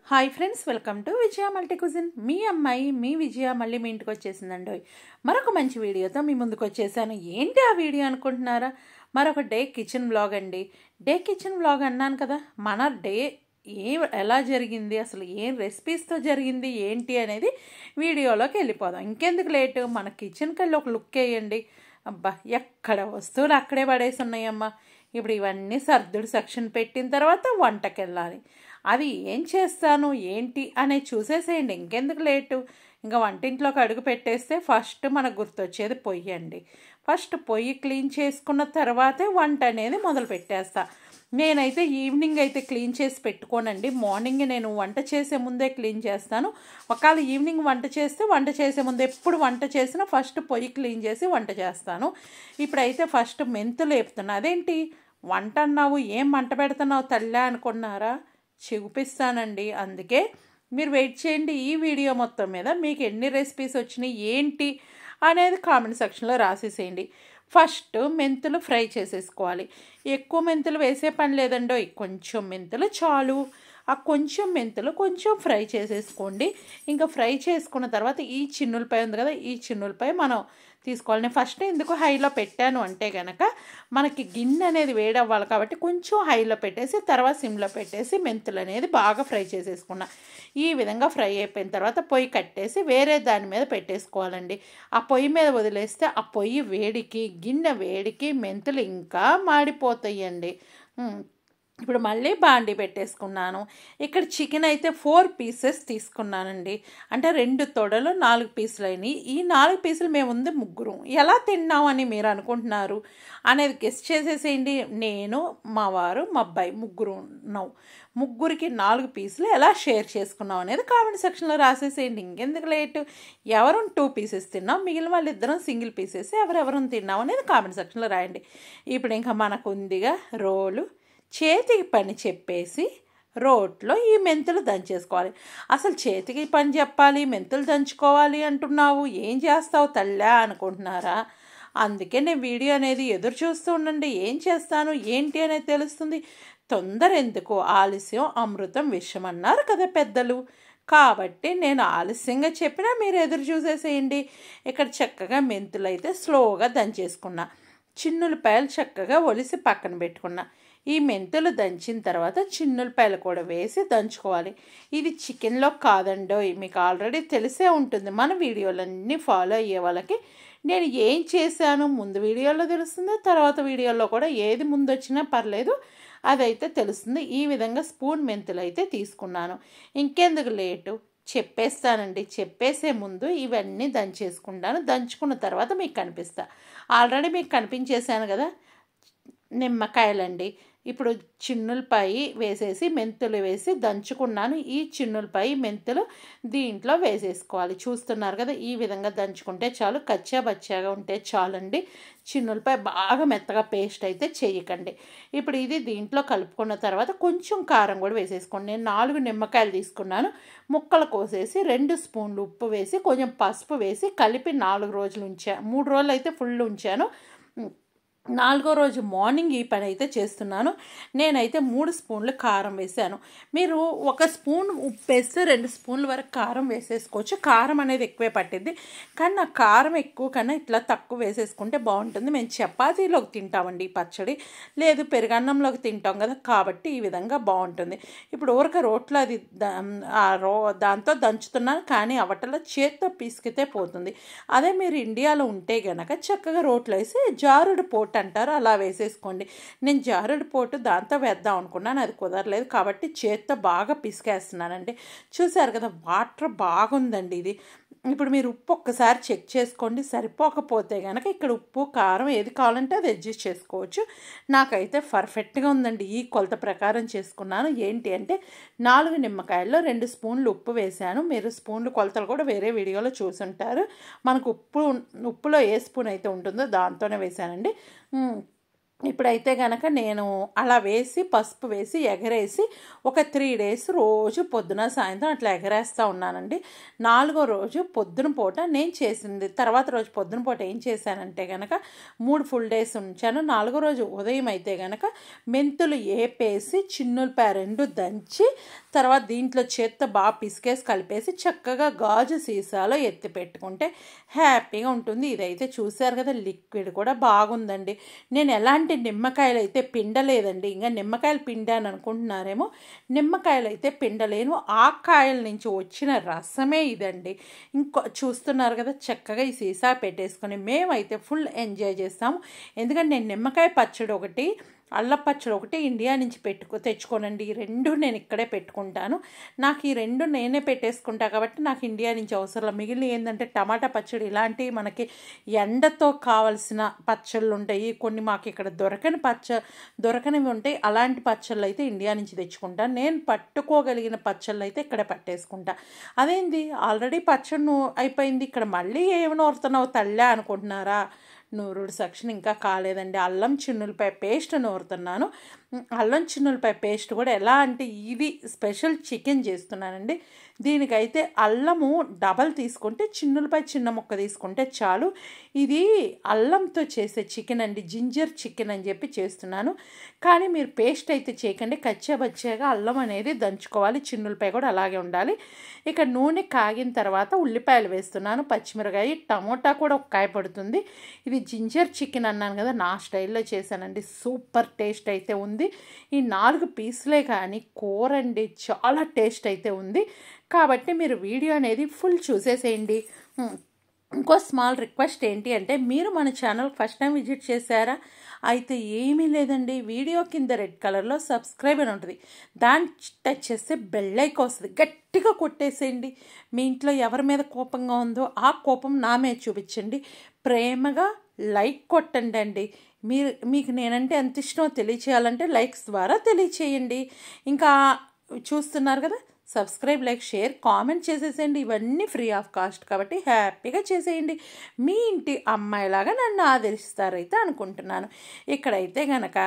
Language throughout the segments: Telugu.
Hi friends, welcome to Vijaya multi cuisine. మీ అమ్మాయి మీ విజయ మళ్ళీ మీ ఇంటికి వచ్చేసిందండి. మరొక మంచి వీడియోతో మీ ముందుకు వచ్చేసాను. ఏంటి ఆ వీడియో అనుకుంటున్నారా? మరొక డే కిచెన్ వ్లాగ్ అండి. డే కిచెన్ వ్లాగ్ అన్నాను కదా, మన డే ఎలా జరిగింది, అసలు ఏం రెసిపీస్తో జరిగింది ఏంటి అనేది వీడియోలోకి వెళ్ళిపోదాం. ఇంకెందుకు లేటు, మన కిచెన్కి వెళ్ళి ఒక లుక్ వేయండి. అబ్బా, ఎక్కడ వస్తువులు అక్కడే పడేసి ఉన్నాయమ్మా. ఇప్పుడు ఇవన్నీ సర్దుడు సెక్షన్ పెట్టిన తర్వాత వంటకి వెళ్ళాలి. అది ఏం చేస్తాను ఏంటి అనేది చూసేసేయండి. ఇంకెందుకు లేటు, ఇంకా వంటింట్లోకి అడుగు పెట్టేస్తే ఫస్ట్ మనకు గుర్తొచ్చేది పొయ్యి అండి. ఫస్ట్ పొయ్యి క్లీన్ చేసుకున్న తర్వాతే వంట అనేది మొదలు పెట్టేస్తా. నేనైతే ఈవినింగ్ అయితే క్లీన్ చేసి పెట్టుకోనండి. మార్నింగ్ నేను వంట చేసే ముందే క్లీన్ చేస్తాను. ఒకవేళ ఈవినింగ్ వంట చేస్తే వంట చేసే ముందు ఎప్పుడు వంట చేసినా ఫస్ట్ పొయ్యి క్లీన్ చేసి వంట చేస్తాను. ఇప్పుడైతే ఫస్ట్ మెంతులు వేపుతున్నా. అదేంటి వంట అన్నావు, ఏం వంట పెడుతున్నావు తల్లా అనుకున్నారా? చూపిస్తానండి. అందుకే మీరు వెయిట్ చేయండి. ఈ వీడియో మొత్తం మీద మీకు ఎన్ని రెసిపీస్ వచ్చినాయి ఏంటి అనేది కామెంట్ సెక్షన్లో రాసేసేయండి. ఫస్ట్ మెంతులు ఫ్రై చేసేసుకోవాలి. ఎక్కువ మెంతులు వేసే పని లేదండో, కొంచెం మెంతులు చాలు. ఆ కొంచెం మెంతులు కొంచెం ఫ్రై చేసేసుకోండి. ఇంకా ఫ్రై చేసుకున్న తర్వాత ఈ చిన్నులపై ఉంది కదా, ఈ చిన్నులపై మనం తీసుకోవాలి. నేను ఫస్ట్ ఎందుకు హైలో పెట్టాను అంటే కనుక మనకి గిన్నె అనేది వేడవ్వాలి కాబట్టి కొంచెం హైలో పెట్టేసి తర్వాత సిమ్లో పెట్టేసి మెంతులు అనేది బాగా ఫ్రై చేసేసుకున్నా. ఈ విధంగా ఫ్రై అయిపోయిన తర్వాత పొయ్యి కట్టేసి వేరే దాని మీద పెట్టేసుకోవాలండి. ఆ పొయ్యి మీద వదిలేస్తే ఆ పొయ్యి వేడికి గిన్నె వేడికి మెంతులు ఇంకా మాడిపోతాయండి. ఇప్పుడు మళ్ళీ బాండీ పెట్టేసుకున్నాను. ఇక్కడ చికెన్ అయితే 4 పీసెస్ తీసుకున్నానండి. అంటే 2 తొడలు 4 పీసులు అయినాయి. ఈ 4 పీసులు మేము ఉంది ముగ్గురు. ఎలా తిన్నామని మీరు అనుకుంటున్నారు అనేది గెస్ చేసేసేయండి. నేను, మా వారు, మా అబ్బాయి ముగ్గురు ఉన్నాం. ముగ్గురికి 4 పీసులు ఎలా షేర్ చేసుకున్నాం అనేది కామెంట్ సెక్షన్లో రాసేసేయండి. ఇంకెందుకు లేటు, ఎవరు 2 పీసెస్ తిన్నాం, మిగిలిన వాళ్ళు ఇద్దరం సింగిల్ పీసెస్ ఎవరెవరు తిన్నాం అనేది కామెంట్ సెక్షన్లో రాయండి. ఇప్పుడు ఇంకా మనకు ఉందిగా రోలు. చేతికి పని చెప్పేసి రోట్లో ఈ మెంతులు దంచేసుకోవాలి. అసలు చేతికి పని చెప్పాలి, మెంతులు దంచుకోవాలి అంటున్నావు, ఏం చేస్తావు తల్లా అనుకుంటున్నారా? అందుకే నేను వీడియో అనేది ఎదురు చూస్తూ ఉండండి. ఏం చేస్తాను ఏంటి అనేది తెలుస్తుంది. తొందర ఎందుకు, ఆలస్యం అమృతం విషం అన్నారు కదా పెద్దలు. కాబట్టి నేను ఆలస్యంగా చెప్పినా మీరు ఎదురు చూసేసేయండి. ఇక్కడ చక్కగా మెంతులు అయితే స్లోగా దంచేసుకున్నా. చిన్నులపాయలు చక్కగా ఒలిసి పక్కన పెట్టుకున్నా. ఈ మెంతులు దంచిన తర్వాత చిన్నులపాయలు కూడా వేసి దంచుకోవాలి. ఇది చికెన్లో కాదండో, మీకు ఆల్రెడీ తెలిసే ఉంటుంది. మన వీడియోలన్నీ ఫాలో అయ్యే వాళ్ళకి నేను ఏం చేశాను ముందు వీడియోలో తెలుస్తుంది, తర్వాత వీడియోలో కూడా ఏది ముందు వచ్చినా పర్లేదు, అదైతే తెలుస్తుంది. ఈ విధంగా స్పూన్ మెంతులు అయితే తీసుకున్నాను. ఇంకెందుకు లేటు, చెప్పేస్తానండి. చెప్పేసే ముందు ఇవన్నీ దంచేసుకుంటాను. దంచుకున్న తర్వాత మీకు కనిపిస్తా. ఆల్రెడీ మీకు కనిపించేశాను కదా, నిమ్మకాయలండి. ఇప్పుడు చిన్నులపాయి వేసేసి మెంతులు వేసి దంచుకున్నాను. ఈ చిన్నులపాయి మెంతులు దీంట్లో వేసేసుకోవాలి. చూస్తున్నారు కదా, ఈ విధంగా దంచుకుంటే చాలు. కచ్చా బచ్చాగా ఉంటే చాలండి. చిన్నులపాయ బాగా మెత్తగా పేస్ట్ అయితే చేయకండి. ఇప్పుడు ఇది దీంట్లో కలుపుకున్న తర్వాత కొంచెం కారం కూడా వేసేసుకోండి. నేను 4 నిమ్మకాయలు తీసుకున్నాను. ముక్కలు కోసేసి 2 స్పూన్లు ఉప్పు వేసి కొంచెం పసుపు వేసి కలిపి 4 రోజులు ఉంచాను. 3 రోజులు అయితే ఫుల్ ఉంచాను. 4వ రోజు మార్నింగ్ ఈ పని అయితే చేస్తున్నాను. నేనైతే 3 స్పూన్లు కారం వేసాను. మీరు 1 స్పూన్ ఉప్పు వేస్తే 2 స్పూన్ల వరకు కారం వేసేసుకోవచ్చు. కారం అనేది ఎక్కువే పట్టింది, కానీ నాకు కారం ఎక్కువ కన్నా ఇట్లా తక్కువ వేసేసుకుంటే బాగుంటుంది. మేము చపాతీలోకి తింటామండి ఈ పచ్చడి, లేదు పెరుగన్నంలోకి తింటాం కదా, కాబట్టి ఈ విధంగా బాగుంటుంది. ఇప్పుడు ఊరక రోట్లో అది దాంతో దంచుతున్నాను, కానీ అవటలో చేత్తో పిసికితే పోతుంది. అదే మీరు ఇండియాలో ఉంటే గనక చక్కగా రోట్లో వేసి జారుడు పోటు అంటారు, అలా వేసేసుకోండి. నేను జారుడు పోటు దాంతో వేద్దాం అనుకున్నాను, అది కుదరలేదు కాబట్టి చేత్తో బాగా పిసికేస్తున్నానండి. చూసారు కదా, వాటర్ బాగుందండి ఇది. ఇప్పుడు మీరు ఉప్పు ఒక్కసారి చెక్ చేసుకోండి. సరిపోకపోతే కనుక ఇక్కడ ఉప్పు కారం ఏది కావాలంటే అది అడ్జస్ట్ చేసుకోవచ్చు. నాకైతే పర్ఫెక్ట్గా ఉందండి. ఈ కొలత ప్రకారం చేసుకున్నాను. ఏంటి అంటే 4 నిమ్మకాయల్లో 2 స్పూన్లు ఉప్పు వేసాను. మీరు స్పూన్లు కొలతలు కూడా వేరే వీడియోలో చూసుంటారు. మనకు ఉప్పులో ఏ స్పూన్ అయితే ఉంటుందో దాంతోనే వేసానండి. ఇప్పుడైతే గనక నేను అలా వేసి పసుపు వేసి ఎగరేసి ఒక 3 డేస్ రోజు పొద్దున సాయంత్రం అట్లా ఎగరేస్తూ ఉన్నానండి. 4వ రోజు పొద్దున పూట నేను చేసింది, తర్వాత రోజు పొద్దున పూట ఏం చేశానంటే గనక 3 ఫుల్ డేస్ ఉంచాను. 4వ రోజు ఉదయం అయితే గనక మెంతులు ఏపేసి చిన్నులపాయ 2 దంచి తర్వాత దీంట్లో చేత్తో బాగా పిసికేసి కలిపేసి చక్కగా గాజు సీసాలో ఎత్తి పెట్టుకుంటే హ్యాపీగా ఉంటుంది. ఇదైతే చూశారు కదా, లిక్విడ్ కూడా బాగుందండి. నేను ఎలాంటి నిమ్మకాయలు అయితే పిండలేదండి. ఇంకా నిమ్మకాయలు పిండాను అనుకుంటున్నారేమో, నిమ్మకాయలు అయితే పిండలేను. ఆ కాయల నుంచి వచ్చిన రసమే ఇదండి. ఇంకో చూస్తున్నారు కదా, చక్కగా ఈ సీసా పెట్టేసుకొని మేమైతే ఫుల్ ఎంజాయ్ చేస్తాము. ఎందుకంటే నేను నిమ్మకాయ పచ్చడి ఒకటి, అల్లం పచ్చడి ఒకటి ఇండియా నుంచి తెచ్చుకోనండి. ఈ 2 నేను ఇక్కడే పెట్టుకుంటాను. నాకు ఈ 2 నేనే పెట్టేసుకుంటా కాబట్టి నాకు ఇండియా నుంచి అవసరం. మిగిలిన ఏంటంటే టమాటా పచ్చడి ఇలాంటివి మనకి ఎండతో కావలసిన పచ్చళ్ళు ఉంటాయి. కొన్ని మాకు ఇక్కడ దొరకనివి ఉంటాయి. అలాంటి పచ్చళ్ళు అయితే ఇండియా నుంచి తెచ్చుకుంటాను. నేను పట్టుకోగలిగిన పచ్చళ్ళు అయితే ఇక్కడ పట్టేసుకుంటా. అదేంది ఆల్రెడీ పచ్చడి అయిపోయింది, ఇక్కడ మళ్ళీ ఏమి నూరుతున్నావు తల్లా అనుకుంటున్నారా? నూరుడు సెక్షన్ ఇంకా కాలేదండి. అల్లం చిన్నులపాయ పేస్ట్ నూరుతున్నాను. అల్లం చిన్నులపాయ పేస్ట్ కూడా ఎలా అంటే ఇది స్పెషల్ చికెన్ చేస్తున్నానండి. దీనికైతే అల్లము డబల్ తీసుకుంటే చిన్నులపాయ చిన్న ముక్క తీసుకుంటే చాలు. ఇది అల్లంతో చేసే చికెన్ అండి, జింజర్ చికెన్ అని చెప్పి చేస్తున్నాను. కానీ మీరు పేస్ట్ అయితే చేయకండి, కచ్చాబచ్చాగా అల్లం అనేది దంచుకోవాలి. చిన్నులపాయ కూడా అలాగే ఉండాలి. ఇక నూనె కాగిన తర్వాత ఉల్లిపాయలు వేస్తున్నాను, పచ్చిమిరకాయ, టమోటా కూడా ఒక కాయ పడుతుంది. ఇది జింజర్ చికెన్ అన్నాను కదా, నా స్టైల్లో చేశానండి. సూపర్ టేస్ట్ అయితే ఉంది. ఈ 4 పీసులే కానీ కూర అండి చాలా టేస్ట్ అయితే ఉంది. కాబట్టి మీరు వీడియో అనేది ఫుల్ చూసేసేయండి. ఇంకో స్మాల్ రిక్వెస్ట్ ఏంటి అంటే, మీరు మన ఛానల్ ఫస్ట్ టైం విజిట్ చేశారా? అయితే ఏమీ లేదండి, వీడియో కింద రెడ్ కలర్లో సబ్స్క్రైబ్ అని ఉంటుంది, దాన్ని టచ్ చేస్తే బెల్ ఐకాన్ వస్తుంది, గట్టిగా కొట్టేసేయండి. మీ ఇంట్లో ఎవరి మీద కోపంగా ఉందో ఆ కోపం నా మీద చూపించండి. ప్రేమగా లైక్ కొట్టండి అండి. మీకు నేనంటే ఎంత ఇష్టమో తెలియచేయాలంటే లైక్స్ ద్వారా తెలియచేయండి. ఇంకా చూస్తున్నారు కదా, సబ్స్క్రైబ్, లైక్, షేర్, కామెంట్ చేసేసేయండి. ఇవన్నీ ఫ్రీ ఆఫ్ కాస్ట్ కాబట్టి హ్యాపీగా చేసేయండి. మీ ఇంటి అమ్మాయిలాగా నన్ను ఆదరిస్తారైతే అనుకుంటున్నాను. ఇక్కడైతే కనుక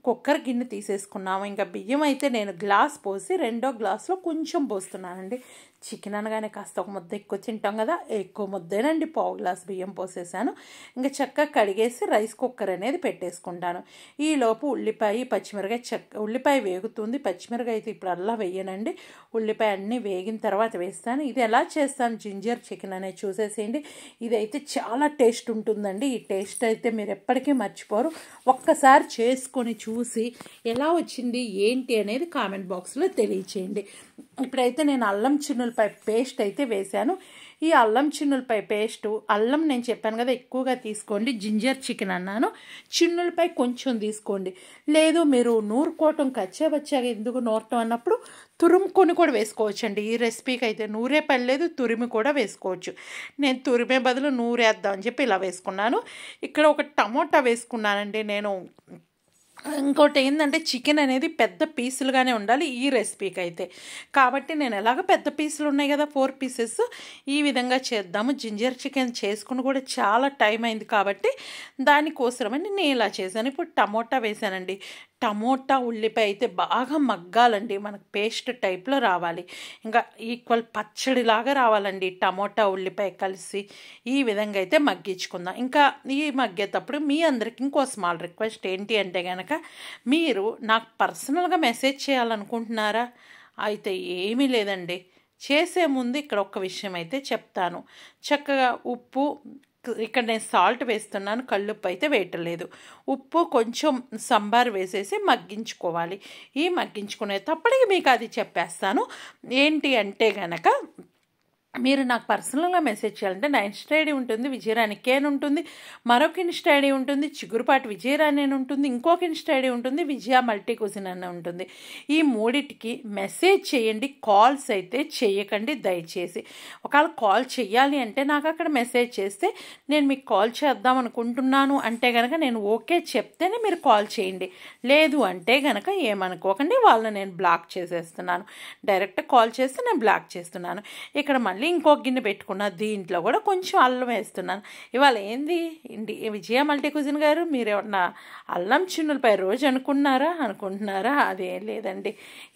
కుక్కర్ గిన్నె తీసేసుకున్నాము. ఇంకా బియ్యం అయితే నేను గ్లాస్ పోసి 2వ గ్లాస్లో కొంచెం పోస్తున్నానండి. చికెన్ అనగానే కాస్త ఒక ముద్ద ఎక్కువ తింటాం కదా, ఎక్కువ ముద్దేనండి, 1/2 గ్లాస్ బియ్యం పోసేసాను. ఇంకా చక్కగా కడిగేసి రైస్ కుక్కర్ అనేది పెట్టేసుకుంటాను. ఈలోపు ఉల్లిపాయ, పచ్చిమిరకాయ ఉల్లిపాయ వేగుతుంది. పచ్చిమిరకాయ అయితే ఇప్పుడు అల్లా వేయనండి, ఉల్లిపాయ అన్నీ వేగిన తర్వాత వేస్తాను. ఇది ఎలా చేస్తాను జింజర్ చికెన్ అనేది చూసేసేయండి. ఇదైతే చాలా టేస్ట్ ఉంటుందండి. ఈ టేస్ట్ అయితే మీరు ఎప్పటికీ మర్చిపోరు. ఒక్కసారి చేసుకొని చూసి ఎలా వచ్చింది ఏంటి అనేది కామెంట్ బాక్స్లో తెలియచేయండి. ఇప్పుడైతే నేను అల్లం చిన్నులపాయ పేస్ట్ అయితే వేశాను. ఈ అల్లం చిన్నులపాయ పేస్టు, అల్లం నేను చెప్పాను కదా ఎక్కువగా తీసుకోండి, జింజర్ చికెన్ అన్నాను, చిన్నులపాయ కొంచెం తీసుకోండి. లేదు మీరు నూరుకోవటం కచ్చాబచ్చాగా ఎందుకు నూరటం అన్నప్పుడు తురుముకొని కూడా వేసుకోవచ్చండి. ఈ రెసిపీకి అయితే నూరే పడలేదు, తురిమి కూడా వేసుకోవచ్చు. నేను తురిమే బదులు నూరేద్దాం అని చెప్పి ఇలా వేసుకున్నాను. ఇక్కడ ఒక టమోటా వేసుకున్నానండి నేను. ఇంకోటి ఏంటంటే చికెన్ అనేది పెద్ద పీసులుగానే ఉండాలి ఈ రెసిపీకి అయితే. కాబట్టి నేను ఎలాగ పెద్ద పీసులు ఉన్నాయి కదా, 4 పీసెస్, ఈ విధంగా చేద్దాము. జింజర్ చికెన్ చేసుకుని కూడా చాలా టైం అయింది కాబట్టి దానికోసమని నేను ఇలా చేశాను. ఇప్పుడు టమోటా వేసానండి. టమోటా ఉల్లిపాయ అయితే బాగా మగ్గాలండి, మనకు పేస్ట్ టైప్లో రావాలి. ఇంకా ఈక్వల్ పచ్చడిలాగా రావాలండి టమోటా ఉల్లిపాయ కలిసి. ఈ విధంగా అయితే మగ్గించుకుందాం. ఇంకా ఈ మగ్గేటప్పుడు మీ అందరికి ఇంకో స్మాల్ రిక్వెస్ట్ ఏంటి అంటే కనుక, మీరు నాకు పర్సనల్గా మెసేజ్ చేయాలనుకుంటున్నారా? అయితే ఏమీ లేదండి, చేసే ముందు ఇక్కడ ఒక విషయం అయితే చెప్తాను. చక్కగా ఉప్పు, ఇక్కడ నేను సాల్ట్ వేస్తున్నాను, కల్లుప్పు అయితే వేయట్లేదు. ఉప్పు కొంచెం సంబార్ వేసేసి మగ్గించుకోవాలి. ఈ మగ్గించుకునేటప్పటికి మీకు అది చెప్పేస్తాను. ఏంటి అంటే కనుక, మీరు నాకు పర్సనల్గా మెసేజ్ చేయాలంటే నా ఇన్స్టా ఐడి ఉంటుంది, విజయరాణి కే అని ఉంటుంది, మరొక ఇన్స్టా ఐడి ఉంటుంది చిగురుపాటి విజయరాణి అని ఉంటుంది, ఇంకొక ఇన్స్టా ఐడి ఉంటుంది విజయ మల్టీ కుజిన్ అని ఉంటుంది. ఈ మూడిటికి మెసేజ్ చేయండి, కాల్స్ అయితే చేయకండి దయచేసి. ఒకవేళ కాల్ చేయాలి అంటే నాకు అక్కడ మెసేజ్ చేస్తే నేను మీకు కాల్ చేద్దాం అనుకుంటున్నాను అంటే కనుక నేను ఓకే చెప్తేనే మీరు కాల్ చేయండి. లేదు అంటే కనుక ఏమనుకోకండి, వాళ్ళని నేను బ్లాక్ చేసేస్తున్నాను. డైరెక్ట్ కాల్ చేస్తే నేను బ్లాక్ చేస్తున్నాను. ఇక్కడ మళ్ళీ మళ్ళీ ఇంకొక గిన్నె పెట్టుకున్నా, దీంట్లో కూడా కొంచెం అల్లం వేస్తున్నాను. ఇవాళ ఏంది విజయ మల్టీ కుజిన్ గారు, మీరేమన్నా అల్లం చిన్నులపై రోజు అనుకుంటున్నారా? అదేం లేదండి,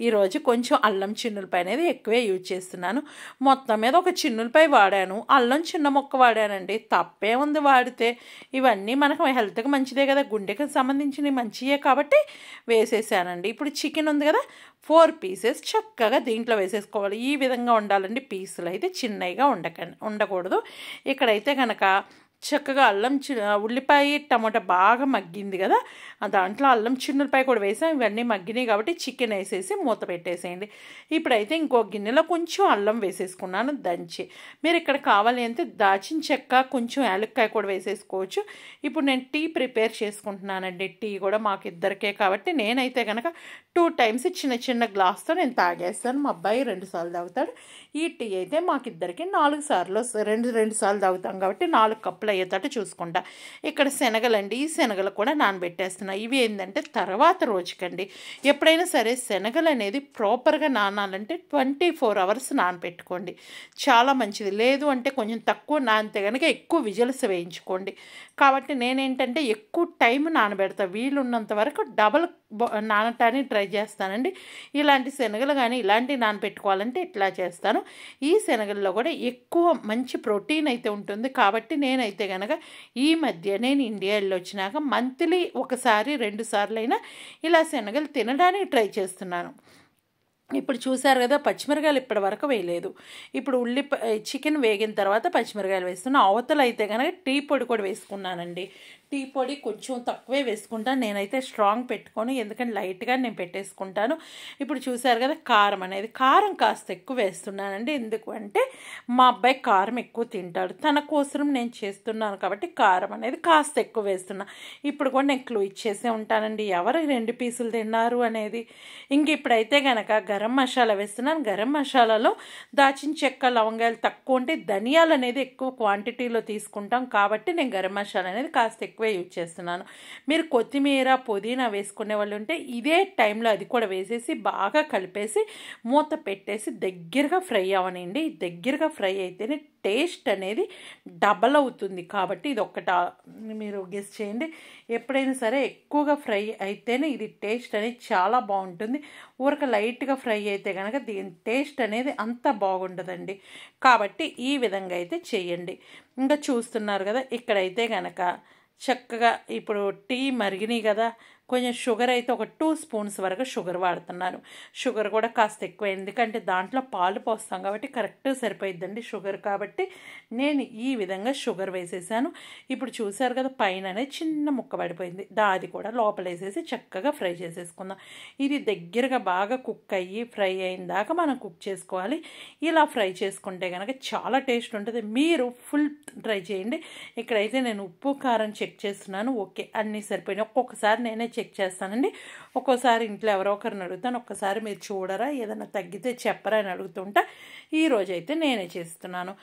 ఈరోజు కొంచెం అల్లం చిన్నులపై అనేది ఎక్కువే యూజ్ చేస్తున్నాను. మొత్తం మీద ఒక చిన్నులపై వాడాను, అల్లం చిన్న మొక్క వాడానండి. తప్పే ఉంది వాడితే, ఇవన్నీ మనకు హెల్త్కి మంచిదే కదా, గుండెకి సంబంధించినవి మంచియే కాబట్టి వేసేసానండి. ఇప్పుడు చికెన్ ఉంది కదా, 4 పీసెస్ చక్కగా దీంట్లో వేసేసుకోవాలి. ఈ విధంగా ఉండాలండి, పీసులు అయితే చిన్నగా ఉండకూడదు. ఇక్కడైతే కనుక చక్కగా ఉల్లిపాయ టమాటా బాగా మగ్గింది కదా, దాంట్లో అల్లం చిన్నులపాయ కూడా వేసాం. ఇవన్నీ మగ్గినాయి కాబట్టి చికెన్ వేసేసి మూత పెట్టేసేయండి. ఇప్పుడైతే ఇంకో గిన్నెలో కొంచెం అల్లం వేసేసుకున్నాను దంచి. మీరు ఇక్కడ కావాలి అంటే దాచిన చెక్క, కొంచెం యాలక్కాయ కూడా వేసేసుకోవచ్చు. ఇప్పుడు నేను టీ ప్రిపేర్ చేసుకుంటున్నానండి. టీ కూడా మాకు ఇద్దరికే కాబట్టి నేనైతే కనుక 2 టైమ్స్ చిన్న గ్లాస్తో నేను తాగేస్తాను. మా అబ్బాయి 2 సార్లు తాగుతాడు. ఈ టీ అయితే మాకిద్దరికి 4 సార్లు, 2 సార్లు తాగుతాం కాబట్టి 4 కప్పులు అయ్యేటట్టు చూసుకుంటా. ఇక్కడ శనగలండి, ఈ శనగలు కూడా నానబెట్టేస్తున్నా. ఇవి ఏంటంటే తర్వాత రోజుకండి. ఎప్పుడైనా సరే శనగలు అనేది ప్రాపర్గా నానాలంటే 24 అవర్స్ నానబెట్టుకోండి, చాలా మంచిది. లేదు అంటే కొంచెం తక్కువ నానితే కనుక ఎక్కువ విజిల్స్ వేయించుకోండి. కాబట్టి నేనేంటంటే ఎక్కువ టైం నానబెడతా, వీలున్నంత వరకు డబల్ నానటానికి ట్రై చేస్తానండి. ఇలాంటి శనగలు కానీ ఇలాంటివి నానబెట్టుకోవాలంటే ఇట్లా చేస్తాను. ఈ శనగల్లో కూడా ఎక్కువ మంచి ప్రోటీన్ అయితే ఉంటుంది కాబట్టి నేనైతే కనుక ఈ మధ్య నేను ఇండియా వెళ్ళి వచ్చినాక మంత్లీ 1 సారి 2 సార్లు అయినా ఇలా శనగలు తినడానికి ట్రై చేస్తున్నాను. ఇప్పుడు చూసారు కదా, పచ్చిమిరకాయలు ఇప్పటి వరకు వేయలేదు. ఇప్పుడు చికెన్ వేగిన తర్వాత పచ్చిమిరకాయలు వేస్తున్నా. అవతల అయితే కనుక టీ పొడి కూడా వేసుకున్నానండి. టీ పొడి కొంచెం తక్కువే వేసుకుంటాను నేనైతే, స్ట్రాంగ్ పెట్టుకొని, ఎందుకంటే లైట్గా నేను పెట్టేసుకుంటాను. ఇప్పుడు చూసారు కదా, కారం కాస్త ఎక్కువ వేస్తున్నానండి. ఎందుకు అంటే మా అబ్బాయి కారం ఎక్కువ తింటాడు, తన కోసం నేను చేస్తున్నాను కాబట్టి కారం అనేది కాస్త ఎక్కువ వేస్తున్నా. ఇప్పుడు కూడా నేను క్లూ ఇచ్చేసే ఉంటానండి ఎవరు 2 పీసులు తిన్నారు అనేది. ఇంక ఇప్పుడైతే కనుక గరం మసాలా వేస్తున్నాను. గరం మసాలాలో దాచిన చెక్క, లవంగాయలు తక్కువ ఉంటే, ధనియాలు అనేది ఎక్కువ క్వాంటిటీలో తీసుకుంటాం కాబట్టి నేను గరం మసాలా అనేది కాస్త ఎక్కువే యూజ్ చేస్తున్నాను. మీరు కొత్తిమీర, పుదీనా వేసుకునే వాళ్ళు ఉంటే ఇదే టైంలో అది కూడా వేసేసి బాగా కలిపేసి మూత పెట్టేసి దగ్గరగా ఫ్రై అవనండి. దగ్గరగా ఫ్రై అయితేనే టేస్ట్ అనేది డబల్ అవుతుంది. కాబట్టి ఇది ఒక్కట మీరు గెస్ చేయండి. ఎప్పుడైనా సరే ఎక్కువగా ఫ్రై అయితేనే ఇది టేస్ట్ అనేది చాలా బాగుంటుంది. ఊరక లైట్గా ఫ్రై అయితే కనుక దీని టేస్ట్ అనేది అంత బాగుండదండి. కాబట్టి ఈ విధంగా అయితే చేయండి. ఇంకా చూస్తున్నారు కదా, ఇక్కడైతే కనుక చక్కగా ఇప్పుడు టీ మరిగినాయి కదా, కొంచెం షుగర్ అయితే ఒక 2 స్పూన్స్ వరకు షుగర్ వాడుతున్నాను. షుగర్ కూడా కాస్త ఎక్కువ, ఎందుకంటే దాంట్లో పాలు పోస్తాం కాబట్టి కరెక్ట్ సరిపోయిద్దండి షుగర్. కాబట్టి నేను ఈ విధంగా షుగర్ వేసేసాను. ఇప్పుడు చూసారు కదా, పైన అనేది చిన్న ముక్క పడిపోయింది, అది కూడా లోపల వేసేసి చక్కగా ఫ్రై చేసేసుకుందాం. ఇది దగ్గరగా బాగా కుక్ అయ్యి ఫ్రై అయిన దాకా మనం కుక్ చేసుకోవాలి. ఇలా ఫ్రై చేసుకుంటే కనుక చాలా టేస్ట్ ఉంటుంది. మీరు ఫుల్ ట్రై చేయండి. ఇక్కడైతే నేను ఉప్పు కారం చెక్ చేస్తున్నాను. ఓకే, అన్నీ సరిపోయినాయి. ఒక్కొక్కసారి నేనే చెక్ చేస్తానండి, ఒక్కోసారి ఇంట్లో ఎవరో ఒకరిని అడుగుతాను. ఒక్కసారి మీరు చూడరా, ఏదైనా తగ్గితే చెప్పరా అని అడుగుతుంటా. ఈరోజైతే నేనే చేస్తున్నాను.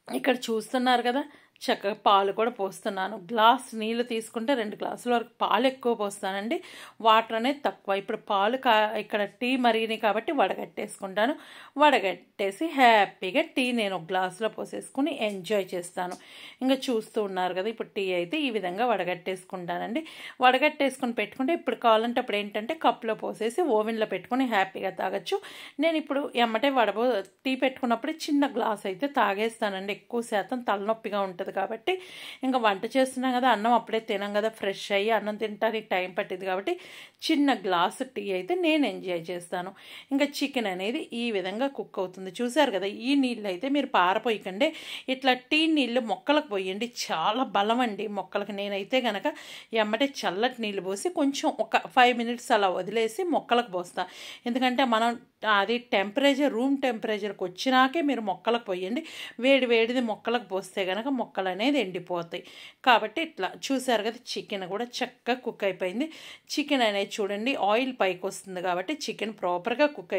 ఇక్కడ చూస్తున్నారు కదా, చక్కగా పాలు కూడా పోస్తున్నాను. గ్లాస్ నీళ్ళు తీసుకుంటే 2 గ్లాసుల వరకు పాలు ఎక్కువ పోస్తానండి, వాటర్ అనేది తక్కువ. ఇప్పుడు పాలు ఇక్కడ టీ మరిగినాయి కాబట్టి వడగట్టేసుకుంటాను. వడగట్టేసి హ్యాపీగా టీ నేను ఒక గ్లాసులో పోసేసుకుని ఎంజాయ్ చేస్తాను. ఇంకా చూస్తూ ఉన్నారు కదా, ఇప్పుడు టీ అయితే ఈ విధంగా వడగట్టేసుకుంటానండి. వడగట్టేసుకుని పెట్టుకుంటే ఇప్పుడు కావాలంటే అప్పుడు ఏంటంటే కప్లో పోసేసి ఓవెన్లో పెట్టుకుని హ్యాపీగా తాగొచ్చు. నేను ఇప్పుడు ఎమ్మటే టీ పెట్టుకున్నప్పుడు చిన్న గ్లాస్ అయితే తాగేస్తానండి. ఎక్కువ శాతం తలనొప్పిగా ఉంటుంది కాబట్టి, ఇంకా వంట చేస్తున్నాం కదా, అన్నం అప్పుడే తినాం కదా, ఫ్రెష్ అయ్యి అన్నం తినడానికి టైం పట్టింది కాబట్టి చిన్న గ్లాసు టీ అయితే నేను ఎంజాయ్ చేస్తాను. ఇంకా చికెన్ అనేది ఈ విధంగా కుక్ అవుతుంది. చూసారు కదా, ఈ నీళ్ళు అయితే మీరు పారపోయకండి, ఇట్లా టీ నీళ్ళు మొక్కలకు పోయండి, చాలా బలం అండి మొక్కలకు. నేనైతే కనుక ఎమ్మటే చల్లటి నీళ్ళు పోసి కొంచెం ఒక 5 మినిట్స్ అలా వదిలేసి మొక్కలకు పోస్తా. ఎందుకంటే మనం అది రూమ్ టెంపరేచర్కి వచ్చినాకే మీరు మొక్కలకు పోయండి. వేడిది మొక్కలకు పోస్తే కనుక మొక్కలు అనేది ఎండిపోతాయి. కాబట్టి ఇట్లా చూసారు కదా, చికెన్ కూడా చక్కగా కుక్ అయిపోయింది. చికెన్ అనేది చూడండి ఆయిల్ పైకి వస్తుంది కాబట్టి చికెన్ ప్రాపర్గా కుక్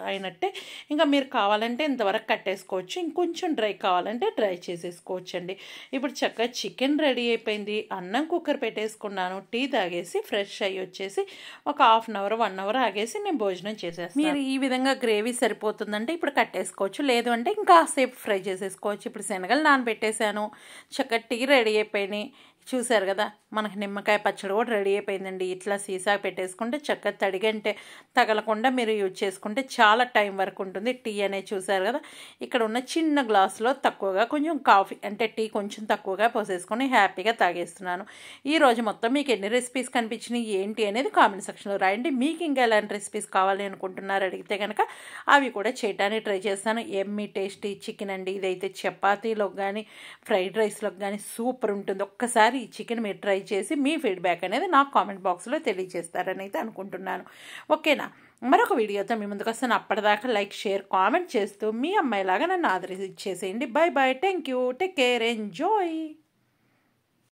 అయినట్టే. ఇంకా మీరు కావాలంటే ఇంతవరకు కట్టేసుకోవచ్చు, ఇంకొంచెం డ్రై కావాలంటే డ్రై చేసేసుకోవచ్చు అండి. ఇప్పుడు చక్కగా చికెన్ రెడీ అయిపోయింది. అన్నం కుక్కర్ పెట్టేసుకున్నాను. టీ తాగేసి ఫ్రెష్ అయ్యి వచ్చేసి ఒక 1/2 అవర్ 1 అవర్ ఆగేసి నేను భోజనం చేసేస్తాను. మీరు ఈ ఈ విధంగా గ్రేవీ సరిపోతుందంటే ఇప్పుడు కట్టేసుకోవచ్చు, లేదు అంటే ఇంకాసేపు ఫ్రై చేసేసుకోవచ్చు. ఇప్పుడు శనగలు నానబెట్టేశాను, చక్కగా టీ రెడీ అయిపోయినాయి. చూసారు కదా, మనకి నిమ్మకాయ పచ్చడి కూడా రెడీ అయిపోయిందండి. ఇట్లా సీసా పెట్టేసుకుంటే చక్కగా తడిగంటే తగలకుండా మీరు యూజ్ చేసుకుంటే చాలా టైం వరకు ఉంటుంది. టీ అనేది చూసారు కదా, ఇక్కడ ఉన్న చిన్న గ్లాసులో తక్కువగా కొంచెం కాఫీ అంటే టీ కొంచెం తక్కువగా పోసేసుకొని హ్యాపీగా తాగేస్తున్నాను. ఈరోజు మొత్తం మీకు ఎన్ని రెసిపీస్ కనిపించినాయి ఏంటి అనేది కామెంట్ సెక్షన్లో రాయండి. మీకు ఇంకా ఎలాంటి రెసిపీస్ కావాలి అనుకుంటున్నారు అడిగితే కనుక అవి కూడా చేయడానికి ట్రై చేస్తాను. ఎమ్మీ టేస్టీ చికెన్ అండి, ఇదైతే చపాతీలోకి కానీ ఫ్రైడ్ రైస్లోకి కానీ సూపర్ ఉంటుంది. ఒక్కసారి ఈ చికెన్ మీరు ట్రై చేసి మీ ఫీడ్బ్యాక్ అనేది నాకు కామెంట్ బాక్స్లో తెలియజేస్తారని అయితే అనుకుంటున్నాను. ఓకేనా, మరొక వీడియోతో మీ ముందుకు వస్తాను. అప్పటిదాకా లైక్, షేర్, కామెంట్ చేస్తూ మీ అమ్మాయిలాగా నన్ను ఆదరించేసేయండి. Bye bye, thank you, take care, enjoy.